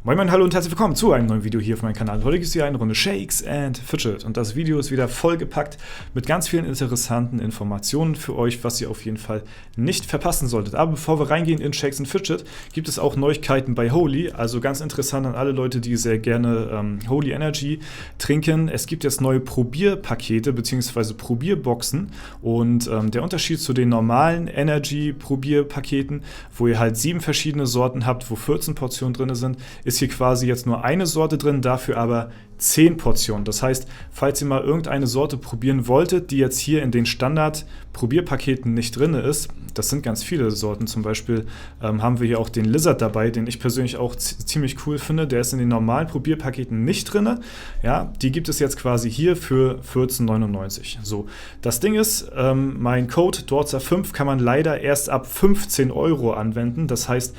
Moin Moin, hallo und herzlich willkommen zu einem neuen Video hier auf meinem Kanal. Heute gibt es hier eine Runde Shakes and Fidget und das Video ist wieder vollgepackt mit ganz vielen interessanten Informationen für euch, was ihr auf jeden Fall nicht verpassen solltet. Aber bevor wir reingehen in Shakes and Fidget, gibt es auch Neuigkeiten bei Holy, also ganz interessant an alle Leute, die sehr gerne Holy Energy trinken. Es gibt jetzt neue Probierpakete bzw. Probierboxen und der Unterschied zu den normalen Energy Probierpaketen, wo ihr halt 7 verschiedene Sorten habt, wo 14 Portionen drin sind, ist hier quasi jetzt nur eine Sorte drin, dafür aber 10 Portionen. Das heißt, falls ihr mal irgendeine Sorte probieren wolltet, die jetzt hier in den Standard-Probierpaketen nicht drin ist, das sind ganz viele Sorten, zum Beispiel haben wir hier auch den Lizard dabei, den ich persönlich auch ziemlich cool finde, der ist in den normalen Probierpaketen nicht drin. Ja, die gibt es jetzt quasi hier für 14,99 €. So, das Ding ist, mein Code DORZA5 kann man leider erst ab 15 € anwenden, das heißt,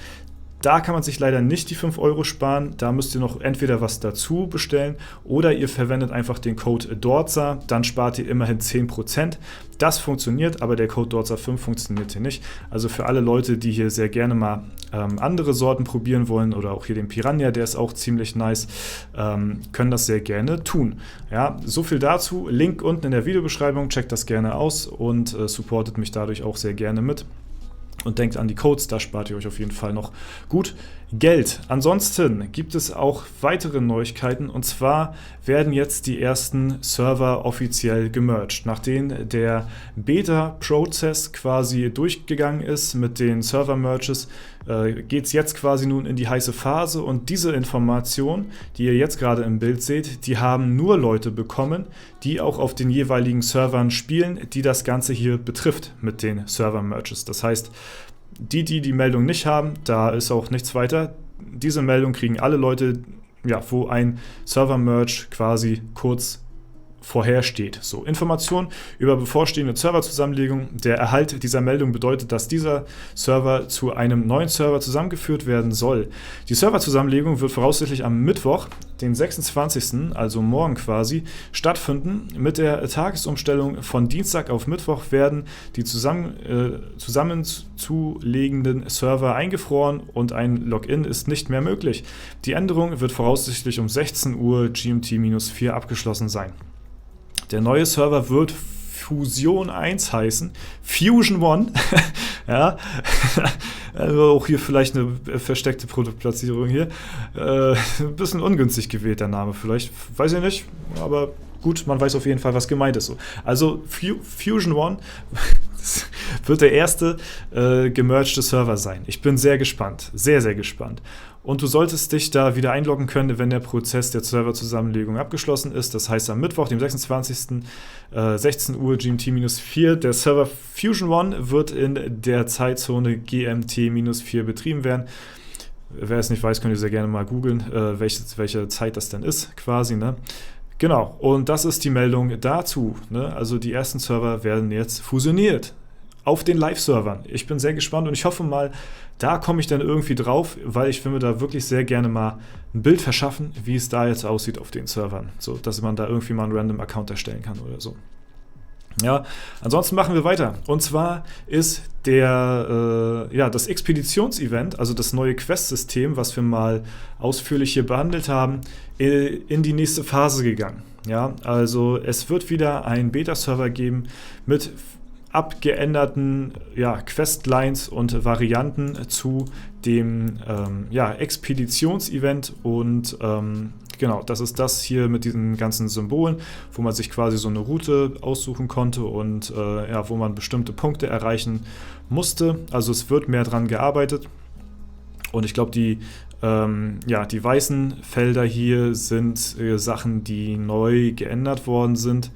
da kann man sich leider nicht die 5 € sparen, da müsst ihr noch entweder was dazu bestellen oder ihr verwendet einfach den Code DORZA, dann spart ihr immerhin 10%. Das funktioniert, aber der Code DORZA5 funktioniert hier nicht. Also für alle Leute, die hier sehr gerne mal andere Sorten probieren wollen oder auch hier den Piranha, der ist auch ziemlich nice, können das sehr gerne tun. Ja, so viel dazu, Link unten in der Videobeschreibung, checkt das gerne aus und supportet mich dadurch auch sehr gerne mit. Und denkt an die Codes, da spart ihr euch auf jeden Fall noch gut Geld. Ansonsten gibt es auch weitere Neuigkeiten und zwar werden jetzt die ersten Server offiziell gemerged. Nachdem der Beta-Prozess quasi durchgegangen ist mit den Server-Merges, geht es jetzt quasi nun in die heiße Phase und diese Information, die ihr jetzt gerade im Bild seht, die haben nur Leute bekommen, die auch auf den jeweiligen Servern spielen, die das Ganze hier betrifft mit den Server-Merges. Das heißt, die Meldung nicht haben, da ist auch nichts weiter. Diese Meldung kriegen alle Leute, ja, wo ein Server-Merge quasi kurz vorhersteht. So, Informationen über bevorstehende Serverzusammenlegung. Der Erhalt dieser Meldung bedeutet, dass dieser Server zu einem neuen Server zusammengeführt werden soll. Die Serverzusammenlegung wird voraussichtlich am Mittwoch, den 26., also morgen quasi, stattfinden. Mit der Tagesumstellung von Dienstag auf Mittwoch werden die zusammenzulegenden Server eingefroren und ein Login ist nicht mehr möglich. Die Änderung wird voraussichtlich um 16 Uhr GMT-4 abgeschlossen sein. Der neue Server wird Fusion 1 heißen. Fusion 1. Ja, also auch hier vielleicht eine versteckte Produktplatzierung hier. Ein bisschen ungünstig gewählt der Name vielleicht. Weiß ich nicht, aber gut, man weiß auf jeden Fall, was gemeint ist. So. Also Fusion 1 wird der erste gemergte Server sein. Ich bin sehr gespannt, sehr, sehr gespannt. Und du solltest dich da wieder einloggen können, wenn der Prozess der Serverzusammenlegung abgeschlossen ist. Das heißt am Mittwoch, dem 26. 16 Uhr GMT-4. Der Server Fusion 1 wird in der Zeitzone GMT-4 betrieben werden. Wer es nicht weiß, könnt ihr sehr gerne mal googeln, welche Zeit das denn ist, quasi, ne? Genau, und das ist die Meldung dazu, ne? Also die ersten Server werden jetzt fusioniert auf den Live-Servern. Ich bin sehr gespannt und ich hoffe mal, da komme ich dann irgendwie drauf, weil ich will mir da wirklich sehr gerne mal ein Bild verschaffen, wie es da jetzt aussieht auf den Servern, so dass man da irgendwie mal einen random Account erstellen kann oder so. Ja, ansonsten machen wir weiter. Und zwar ist das Expeditionsevent, also das neue Quest-System, was wir mal ausführlich hier behandelt haben, in die nächste Phase gegangen. Ja, also es wird wieder einen Beta-Server geben mit abgeänderten Questlines und Varianten zu dem Expeditionsevent und genau, das ist das hier mit diesen ganzen Symbolen, wo man sich quasi so eine Route aussuchen konnte und wo man bestimmte Punkte erreichen musste. Also es wird mehr dran gearbeitet und ich glaube, die weißen Felder hier sind Sachen, die neu geändert worden sind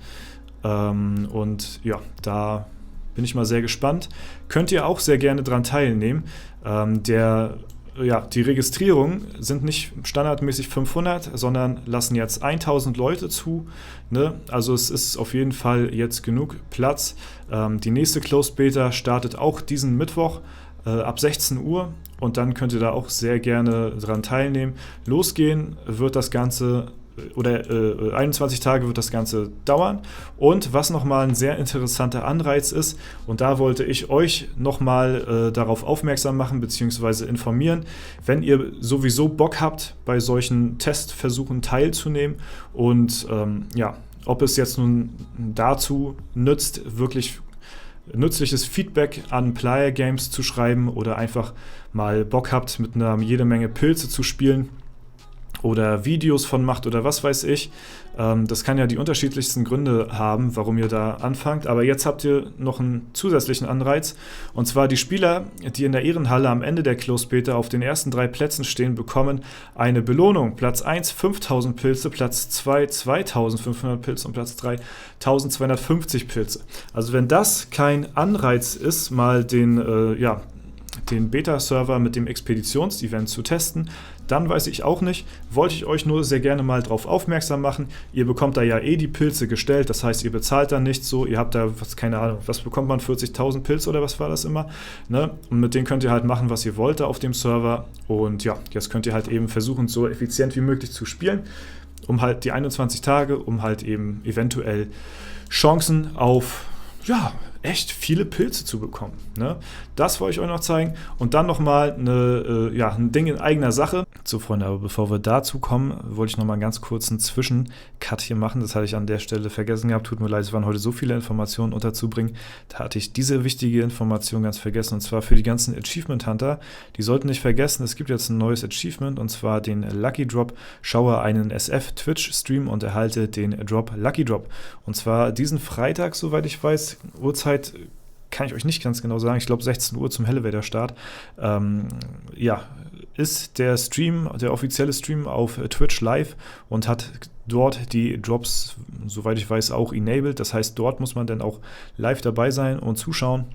und ja, da bin ich mal sehr gespannt. Könnt ihr auch sehr gerne dran teilnehmen. Die Registrierungen sind nicht standardmäßig 500, sondern lassen jetzt 1000 Leute zu. Ne? Also es ist auf jeden Fall jetzt genug Platz. Die nächste Closed Beta startet auch diesen Mittwoch ab 16 Uhr und dann könnt ihr da auch sehr gerne dran teilnehmen. Losgehen wird das Ganze 21 Tage wird das Ganze dauern. Und was nochmal ein sehr interessanter Anreiz ist, und da wollte ich euch nochmal darauf aufmerksam machen bzw. informieren, wenn ihr sowieso Bock habt, bei solchen Testversuchen teilzunehmen und ob es jetzt nun dazu nützt, wirklich nützliches Feedback an Player Games zu schreiben oder einfach mal Bock habt, mit jede Menge Pilze zu spielen oder Videos von macht oder was weiß ich. Das kann ja die unterschiedlichsten Gründe haben, warum ihr da anfangt. Aber jetzt habt ihr noch einen zusätzlichen Anreiz. Und zwar die Spieler, die in der Ehrenhalle am Ende der Closed Beta auf den ersten 3 Plätzen stehen, bekommen eine Belohnung. Platz 1 5000 Pilze, Platz 2 2500 Pilze und Platz 3 1250 Pilze. Also wenn das kein Anreiz ist, mal den Beta-Server mit dem Expeditions-Event zu testen, dann weiß ich auch nicht. Wollte ich euch nur sehr gerne mal drauf aufmerksam machen. Ihr bekommt da ja die Pilze gestellt, das heißt, ihr bezahlt da nichts so. Ihr habt da, keine Ahnung, was bekommt man, 40.000 Pilze oder was war das immer? Ne? Und mit denen könnt ihr halt machen, was ihr wollt da auf dem Server. Und ja, jetzt könnt ihr halt eben versuchen, so effizient wie möglich zu spielen, um halt die 21 Tage, um halt eben eventuell Chancen auf, echt viele Pilze zu bekommen. Ne? Das wollte ich euch noch zeigen. Und dann nochmal ein Ding in eigener Sache. So, Freunde, aber bevor wir dazu kommen, wollte ich nochmal einen ganz kurzen Zwischencut hier machen. Das hatte ich an der Stelle vergessen gehabt. Tut mir leid, es waren heute so viele Informationen unterzubringen. Da hatte ich diese wichtige Information ganz vergessen. Und zwar für die ganzen Achievement Hunter. Die sollten nicht vergessen, es gibt jetzt ein neues Achievement, und zwar den Lucky Drop. Schaue einen SF-Twitch-Stream und erhalte den Drop Lucky Drop. Und zwar diesen Freitag, soweit ich weiß, Uhrzeit kann ich euch nicht ganz genau sagen, ich glaube 16 Uhr zum Elevator-Start, ist der Stream, der offizielle Stream auf Twitch live und hat dort die Drops, soweit ich weiß, auch enabled. Das heißt, dort muss man dann auch live dabei sein und zuschauen,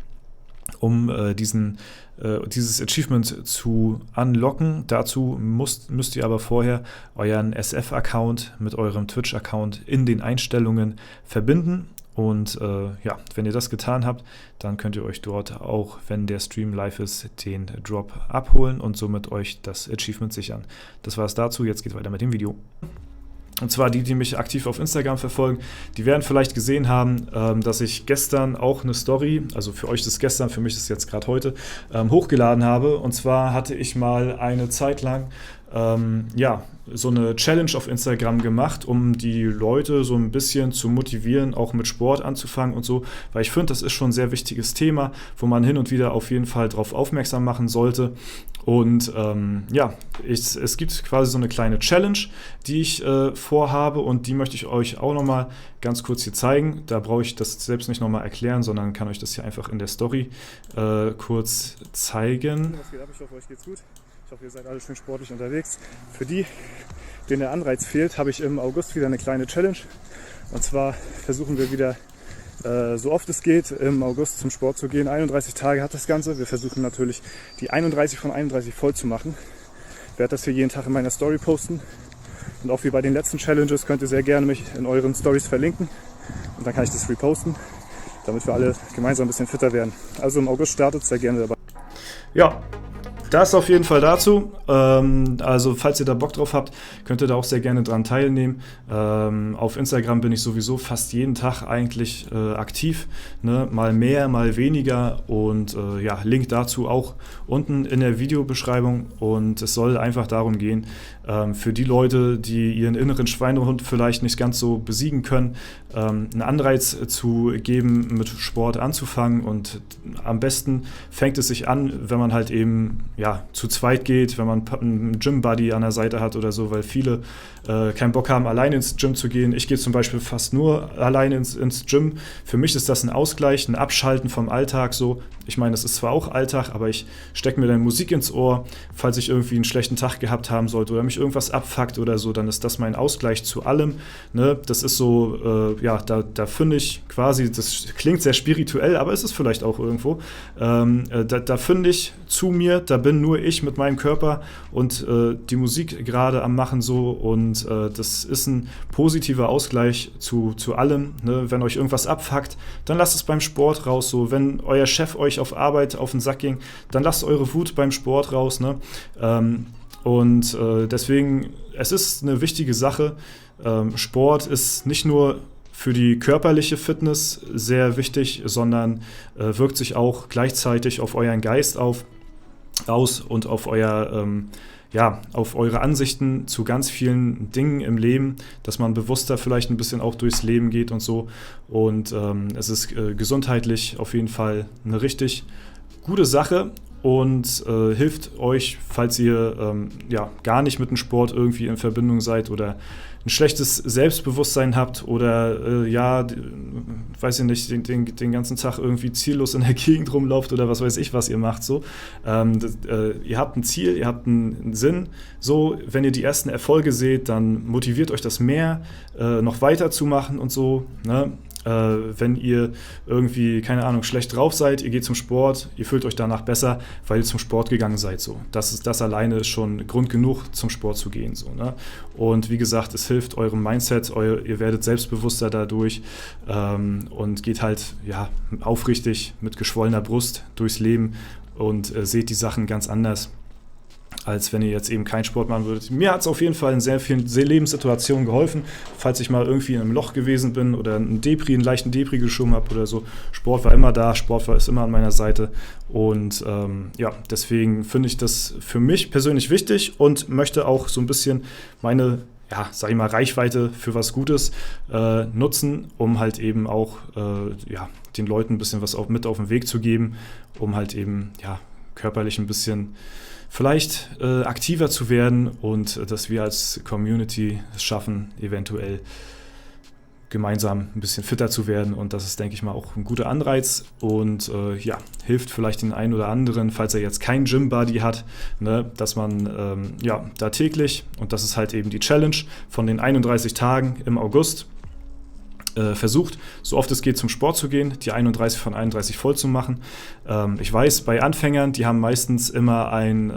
um dieses Achievement zu unlocken. Dazu müsst ihr aber vorher euren SF-Account mit eurem Twitch-Account in den Einstellungen verbinden. Und wenn ihr das getan habt, dann könnt ihr euch dort auch, wenn der Stream live ist, den Drop abholen und somit euch das Achievement sichern. Das war es dazu, jetzt geht weiter mit dem Video. Und zwar die mich aktiv auf Instagram verfolgen, die werden vielleicht gesehen haben, dass ich gestern auch eine Story, also für euch ist es gestern, für mich ist es jetzt gerade heute, hochgeladen habe. Und zwar hatte ich mal eine Zeit lang so eine Challenge auf Instagram gemacht, um die Leute so ein bisschen zu motivieren, auch mit Sport anzufangen und so, weil ich finde, das ist schon ein sehr wichtiges Thema, wo man hin und wieder auf jeden Fall darauf aufmerksam machen sollte. Und es gibt quasi so eine kleine Challenge, die ich vorhabe, und die möchte ich euch auch nochmal ganz kurz hier zeigen. Da brauche ich das selbst nicht nochmal erklären, sondern kann euch das hier einfach in der Story kurz zeigen. Was geht ab? Ich hoffe, euch geht's gut. Ich hoffe, ihr seid alle schön sportlich unterwegs. Für die, denen der Anreiz fehlt, habe ich im August wieder eine kleine Challenge. Und zwar versuchen wir wieder, so oft es geht, im August zum Sport zu gehen. 31 Tage hat das Ganze. Wir versuchen natürlich, die 31 von 31 voll zu machen. Ich werde das hier jeden Tag in meiner Story posten. Und auch wie bei den letzten Challenges könnt ihr sehr gerne mich in euren Stories verlinken. Und dann kann ich das reposten, damit wir alle gemeinsam ein bisschen fitter werden. Also im August startet, sehr gerne dabei. Ja. Das auf jeden Fall dazu. Also falls ihr da Bock drauf habt, könnt ihr da auch sehr gerne dran teilnehmen. Auf Instagram bin ich sowieso fast jeden Tag eigentlich aktiv. Ne? Mal mehr, mal weniger. Und Link dazu auch unten in der Videobeschreibung. Und es soll einfach darum gehen, für die Leute, die ihren inneren Schweinehund vielleicht nicht ganz so besiegen können, einen Anreiz zu geben, mit Sport anzufangen. Und am besten fängt es sich an, wenn man halt eben zu zweit geht, wenn man einen Gym-Buddy an der Seite hat oder so, weil viele keinen Bock haben, alleine ins Gym zu gehen. Ich gehe zum Beispiel fast nur alleine ins Gym. Für mich ist das ein Ausgleich, ein Abschalten vom Alltag so. Ich meine, das ist zwar auch Alltag, aber ich stecke mir dann Musik ins Ohr, falls ich irgendwie einen schlechten Tag gehabt haben sollte oder mich irgendwas abfuckt oder so, dann ist das mein Ausgleich zu allem. Ne? Das ist so, da finde ich quasi, das klingt sehr spirituell, aber ist es vielleicht auch irgendwo. Da finde ich zu mir, da bin nur ich mit meinem Körper und die Musik gerade am Machen so, und das ist ein positiver Ausgleich zu allem. Ne? Wenn euch irgendwas abfuckt, dann lasst es beim Sport raus. So. Wenn euer Chef euch auf Arbeit auf den Sack ging, dann lasst eure Wut beim Sport raus. Ne? Und deswegen, es ist eine wichtige Sache. Sport ist nicht nur für die körperliche Fitness sehr wichtig, sondern wirkt sich auch gleichzeitig auf euren Geist aus und auf auf eure Ansichten zu ganz vielen Dingen im Leben, dass man bewusster vielleicht ein bisschen auch durchs Leben geht und so. Und es ist gesundheitlich auf jeden Fall eine richtig gute Sache und hilft euch, falls ihr gar nicht mit dem Sport irgendwie in Verbindung seid oder ein schlechtes Selbstbewusstsein habt oder weiß ich nicht, den ganzen Tag irgendwie ziellos in der Gegend rumlauft oder was weiß ich, was ihr macht. So. Ihr habt ein Ziel, ihr habt einen Sinn. So, wenn ihr die ersten Erfolge seht, dann motiviert euch das mehr, noch weiterzumachen und so. Ne? Wenn ihr irgendwie, keine Ahnung, schlecht drauf seid, ihr geht zum Sport, ihr fühlt euch danach besser, weil ihr zum Sport gegangen seid. So. Das alleine ist schon Grund genug, zum Sport zu gehen. So, ne? Und wie gesagt, es hilft eurem Mindset, ihr werdet selbstbewusster dadurch und geht halt aufrichtig mit geschwollener Brust durchs Leben und seht die Sachen ganz anders, als wenn ihr jetzt eben keinen Sport machen würdet. Mir hat es auf jeden Fall in sehr vielen Lebenssituationen geholfen, falls ich mal irgendwie in einem Loch gewesen bin oder einen leichten Depri geschoben habe oder so. Sport war immer da, ist immer an meiner Seite und deswegen finde ich das für mich persönlich wichtig und möchte auch so ein bisschen meine Reichweite für was Gutes nutzen, um halt eben auch den Leuten ein bisschen was mit auf den Weg zu geben, um halt eben körperlich ein bisschen vielleicht aktiver zu werden und dass wir als Community es schaffen, eventuell gemeinsam ein bisschen fitter zu werden. Und das ist, denke ich mal, auch ein guter Anreiz und hilft vielleicht den einen oder anderen, falls er jetzt keinen Gym-Buddy hat, ne, dass man da täglich, und das ist halt eben die Challenge von den 31 Tagen im August, versucht, so oft es geht zum Sport zu gehen, die 31 von 31 voll zu machen. Ich weiß, bei Anfängern, die haben meistens immer ein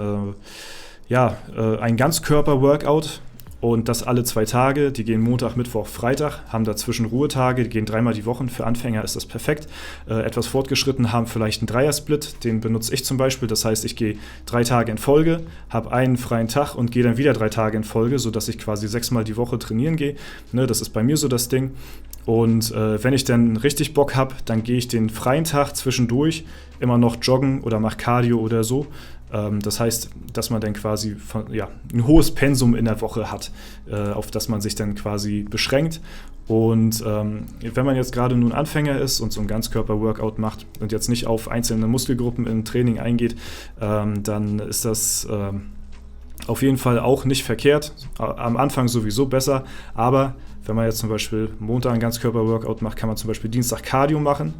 Ganzkörper-Workout und das alle 2 Tage. Die gehen Montag, Mittwoch, Freitag, haben dazwischen Ruhetage, die gehen 3-mal die Woche. Für Anfänger ist das perfekt. Etwas fortgeschritten haben vielleicht einen Dreier-Split, den benutze ich zum Beispiel. Das heißt, ich gehe 3 Tage in Folge, habe einen freien Tag und gehe dann wieder 3 Tage in Folge, sodass ich quasi 6-mal die Woche trainieren gehe. Ne, das ist bei mir so das Ding. Und wenn ich dann richtig Bock habe, dann gehe ich den freien Tag zwischendurch immer noch joggen oder mache Cardio oder so. Das heißt, dass man dann quasi ein hohes Pensum in der Woche hat, auf das man sich dann quasi beschränkt. Und wenn man jetzt gerade nun Anfänger ist und so ein Ganzkörper-Workout macht und jetzt nicht auf einzelne Muskelgruppen im Training eingeht, dann ist das auf jeden Fall auch nicht verkehrt. Am Anfang sowieso besser, aber wenn man jetzt zum Beispiel Montag ein Ganzkörper-Workout macht, kann man zum Beispiel Dienstag Cardio machen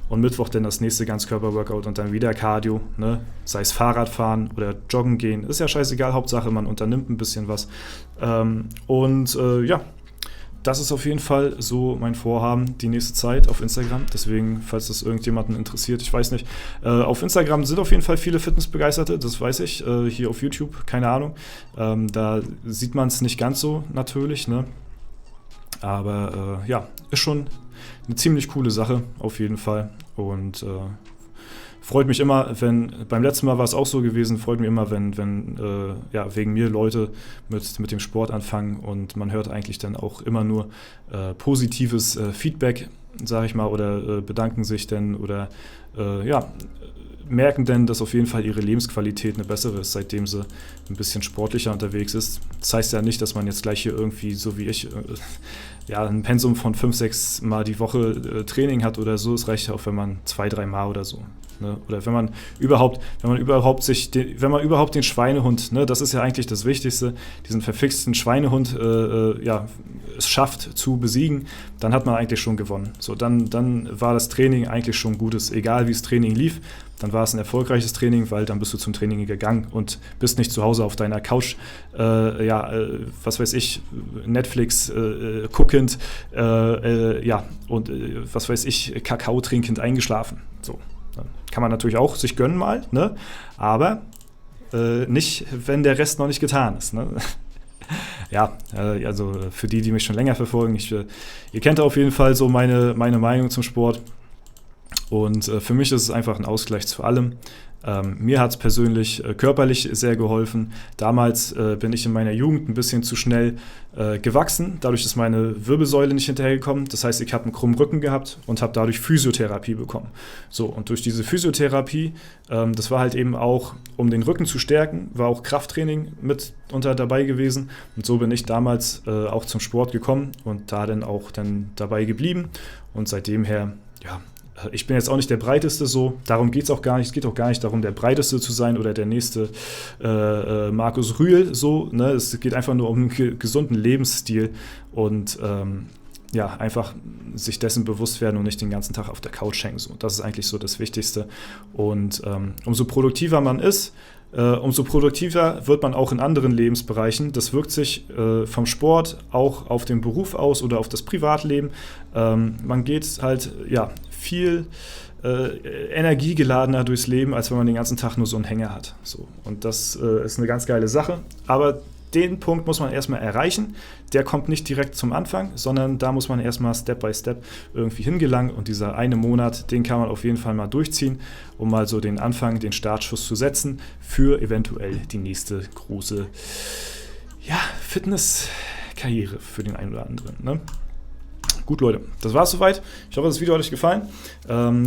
und Mittwoch dann das nächste Ganzkörper-Workout und dann wieder Cardio, ne? Sei es Fahrradfahren oder Joggen gehen, ist ja scheißegal, Hauptsache man unternimmt ein bisschen was. Das ist auf jeden Fall so mein Vorhaben die nächste Zeit auf Instagram. Deswegen, falls das irgendjemanden interessiert, ich weiß nicht. Auf Instagram sind auf jeden Fall viele Fitnessbegeisterte, das weiß ich. Hier auf YouTube, keine Ahnung. Da sieht man es nicht ganz so natürlich, ne? Aber ist schon eine ziemlich coole Sache auf jeden Fall. Und freut mich immer, beim letzten Mal war es auch so gewesen, freut mich immer, wenn wegen mir Leute mit dem Sport anfangen und man hört eigentlich dann auch immer nur positives Feedback, sage ich mal, oder bedanken sich dann oder merken denn, dass auf jeden Fall ihre Lebensqualität eine bessere ist, seitdem sie ein bisschen sportlicher unterwegs ist. Das heißt ja nicht, dass man jetzt gleich hier irgendwie, so wie ich, ein Pensum von 5-6 Mal die Woche Training hat oder so. Es reicht ja auch, wenn man 2-3 Mal oder so. Ne? Oder wenn man überhaupt den Schweinehund, ne, das ist ja eigentlich das Wichtigste, diesen verfixten Schweinehund es schafft zu besiegen, dann hat man eigentlich schon gewonnen. So, dann war das Training eigentlich schon gutes, egal wie das Training lief, dann war es ein erfolgreiches Training, weil dann bist du zum Training gegangen und bist nicht zu Hause auf deiner Couch, was weiß ich, Netflix guckend, was weiß ich, Kakao trinkend eingeschlafen. So. Kann man natürlich auch sich gönnen mal, ne? Aber nicht, wenn der Rest noch nicht getan ist. Ne? Also für die mich schon länger verfolgen, ihr kennt auf jeden Fall so meine Meinung zum Sport. Und für mich ist es einfach ein Ausgleich zu allem. Mir hat es persönlich körperlich sehr geholfen. Damals bin ich in meiner Jugend ein bisschen zu schnell gewachsen. Dadurch ist meine Wirbelsäule nicht hinterhergekommen. Das heißt, ich habe einen krummen Rücken gehabt und habe dadurch Physiotherapie bekommen. So, und durch diese Physiotherapie, das war halt eben auch, um den Rücken zu stärken, war auch Krafttraining mit unter dabei gewesen. Und so bin ich damals auch zum Sport gekommen und da dann dabei geblieben. Und seitdem her, ja, ich bin jetzt auch nicht der Breiteste so, darum geht es auch gar nicht. Es geht auch gar nicht darum, der Breiteste zu sein oder der nächste Markus Rühl so. Ne? Es geht einfach nur um einen gesunden Lebensstil und ja, einfach sich dessen bewusst werden und nicht den ganzen Tag auf der Couch hängen. So. Das ist eigentlich so das Wichtigste. Und umso produktiver man ist, umso produktiver wird man auch in anderen Lebensbereichen. Das wirkt sich vom Sport auch auf den Beruf aus oder auf das Privatleben. Man geht halt viel energiegeladener durchs Leben, als wenn man den ganzen Tag nur so einen Hänger hat. So. Und das ist eine ganz geile Sache. Aber den Punkt muss man erstmal erreichen. Der kommt nicht direkt zum Anfang, sondern da muss man erstmal Step by Step irgendwie hingelangen. Und dieser eine Monat, den kann man auf jeden Fall mal durchziehen, um mal so den Anfang, den Startschuss zu setzen für eventuell die nächste große Fitnesskarriere für den einen oder anderen. Ne? Gut, Leute, das war's soweit. Ich hoffe, das Video hat euch gefallen.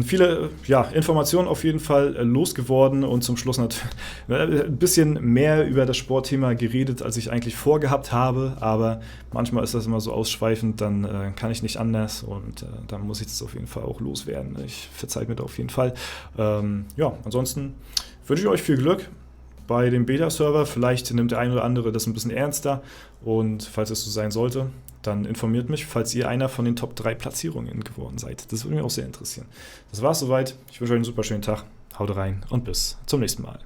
Viele Informationen auf jeden Fall losgeworden und zum Schluss ein bisschen mehr über das Sportthema geredet, als ich eigentlich vorgehabt habe. Aber manchmal ist das immer so ausschweifend, dann kann ich nicht anders und dann muss ich das auf jeden Fall auch loswerden. Ich verzeihe mir da auf jeden Fall. Ansonsten wünsche ich euch viel Glück bei dem Beta-Server. Vielleicht nimmt der ein oder andere das ein bisschen ernster und falls es so sein sollte, dann informiert mich, falls ihr einer von den Top 3 Platzierungen geworden seid. Das würde mich auch sehr interessieren. Das war's soweit. Ich wünsche euch einen super schönen Tag. Haut rein und bis zum nächsten Mal.